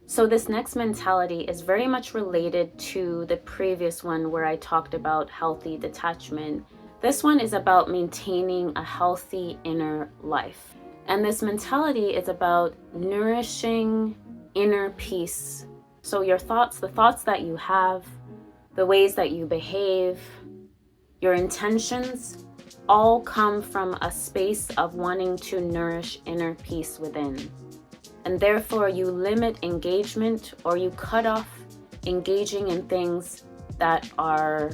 So this next mentality is very much related to the previous one where I talked about healthy detachment. This one is about maintaining a healthy inner life. And this mentality is about nourishing inner peace. So your thoughts, the thoughts that you have, the ways that you behave, your intentions, all come from a space of wanting to nourish inner peace within. And therefore you limit engagement, or you cut off engaging in things that are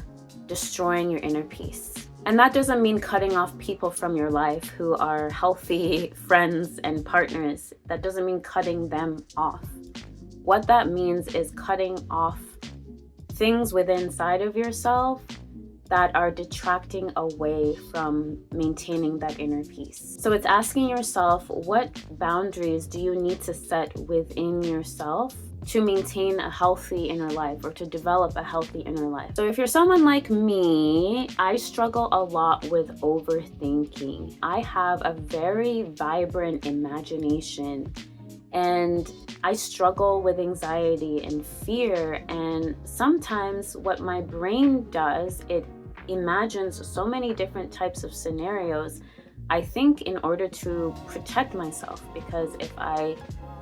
destroying your inner peace. And that doesn't mean cutting off people from your life who are healthy friends and partners. That doesn't mean cutting them off. What that means is cutting off things within inside of yourself that are detracting away from maintaining that inner peace. So it's asking yourself, what boundaries do you need to set within yourself to maintain a healthy inner life, or to develop a healthy inner life? So if you're someone like me, I struggle a lot with overthinking. I have a very vibrant imagination, and I struggle with anxiety and fear. And sometimes what my brain does, it imagines so many different types of scenarios, I think, in order to protect myself. Because if I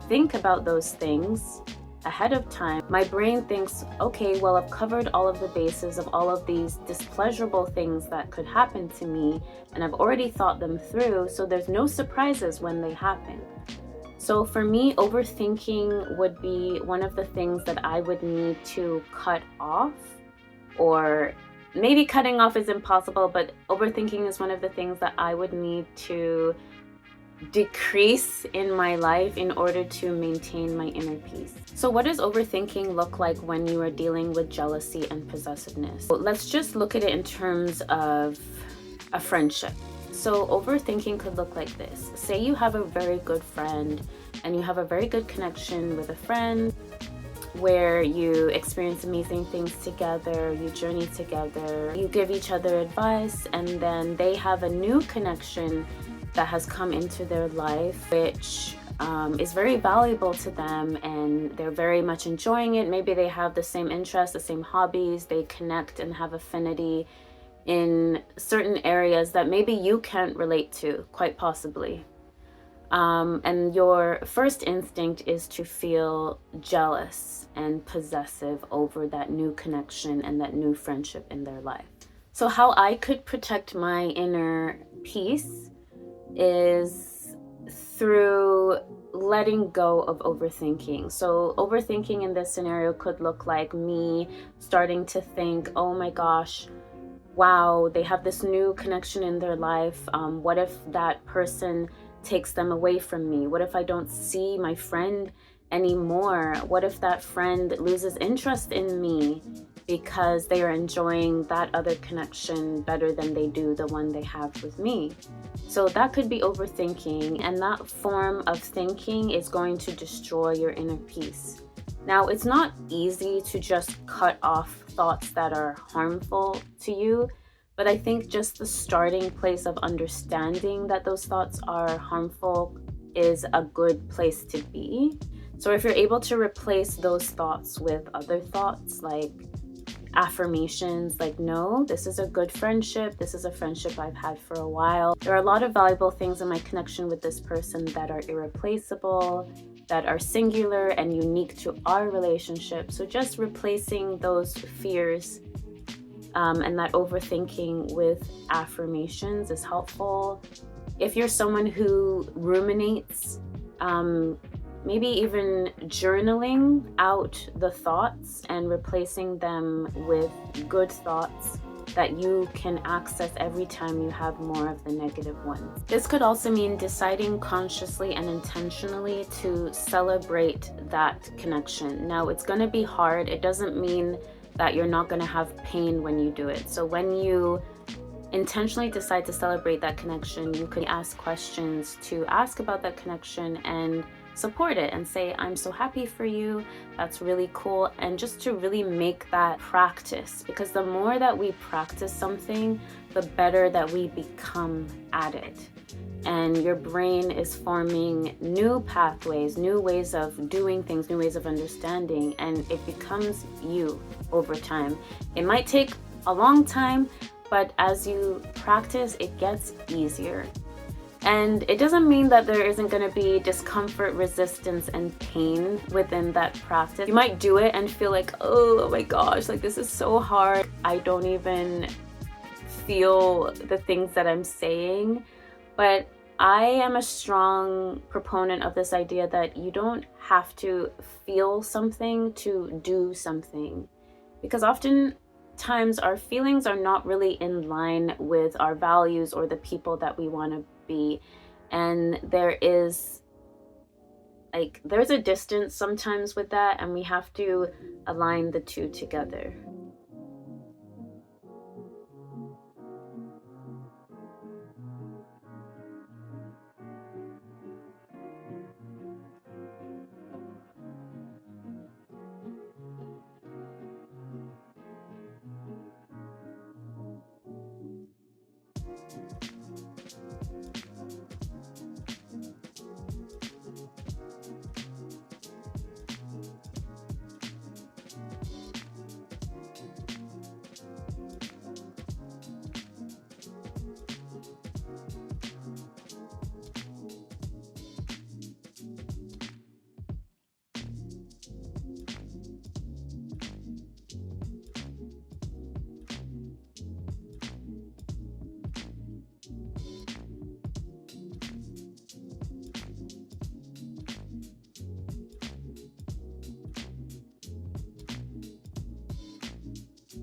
think about those things ahead of time, my brain thinks, okay, well, I've covered all of the bases of all of these displeasurable things that could happen to me, and I've already thought them through, so there's no surprises when they happen. So for me, overthinking would be one of the things that I would need to cut off, or maybe cutting off is impossible, but overthinking is one of the things that I would need to decrease in my life in order to maintain my inner peace. So what does overthinking look like when you are dealing with jealousy and possessiveness? So let's just look at it in terms of a friendship. So overthinking could look like this. Say you have a very good friend, and you have a very good connection with a friend where you experience amazing things together, you journey together, you give each other advice, and then they have a new connection that has come into their life, which is very valuable to them, and they're very much enjoying it. Maybe they have the same interests, the same hobbies, they connect and have affinity in certain areas that maybe you can't relate to, quite possibly. And your first instinct is to feel jealous and possessive over that new connection and that new friendship in their life. So how I could protect my inner peace is through letting go of overthinking. So overthinking in this scenario could look like me starting to think, oh my gosh, wow, they have this new connection in their life. What if that person takes them away from me? What if I don't see my friend anymore? What if that friend loses interest in me because they are enjoying that other connection better than they do the one they have with me? So that could be overthinking, and that form of thinking is going to destroy your inner peace. Now, it's not easy to just cut off thoughts that are harmful to you, but I think just the starting place of understanding that those thoughts are harmful is a good place to be. So if you're able to replace those thoughts with other thoughts, like affirmations, like, no, this is a good friendship, this is a friendship I've had for a while, there are a lot of valuable things in my connection with this person that are irreplaceable, that are singular and unique to our relationship. So just replacing those fears and that overthinking with affirmations is helpful. If you're someone who ruminates, maybe even journaling out the thoughts and replacing them with good thoughts that you can access every time you have more of the negative ones. This could also mean deciding consciously and intentionally to celebrate that connection. Now, it's going to be hard. It doesn't mean that you're not going to have pain when you do it. So when you intentionally decide to celebrate that connection, you can ask questions to ask about that connection and support it and say, I'm so happy for you, that's really cool. And just to really make that practice, because the more that we practice something, the better that we become at it. and your brain is forming new pathways, new ways of doing things, new ways of understanding, and it becomes you over time. It might take a long time, but as you practice, it gets easier. And it doesn't mean that there isn't going to be discomfort, resistance, and pain within that practice. You might do it and feel like, oh my gosh, like this is so hard. I don't even feel the things that I'm saying. But I am a strong proponent of this idea that you don't have to feel something to do something. Because oftentimes our feelings are not really in line with our values or the people that we want to be. And there's a distance sometimes with that, and we have to align the two together.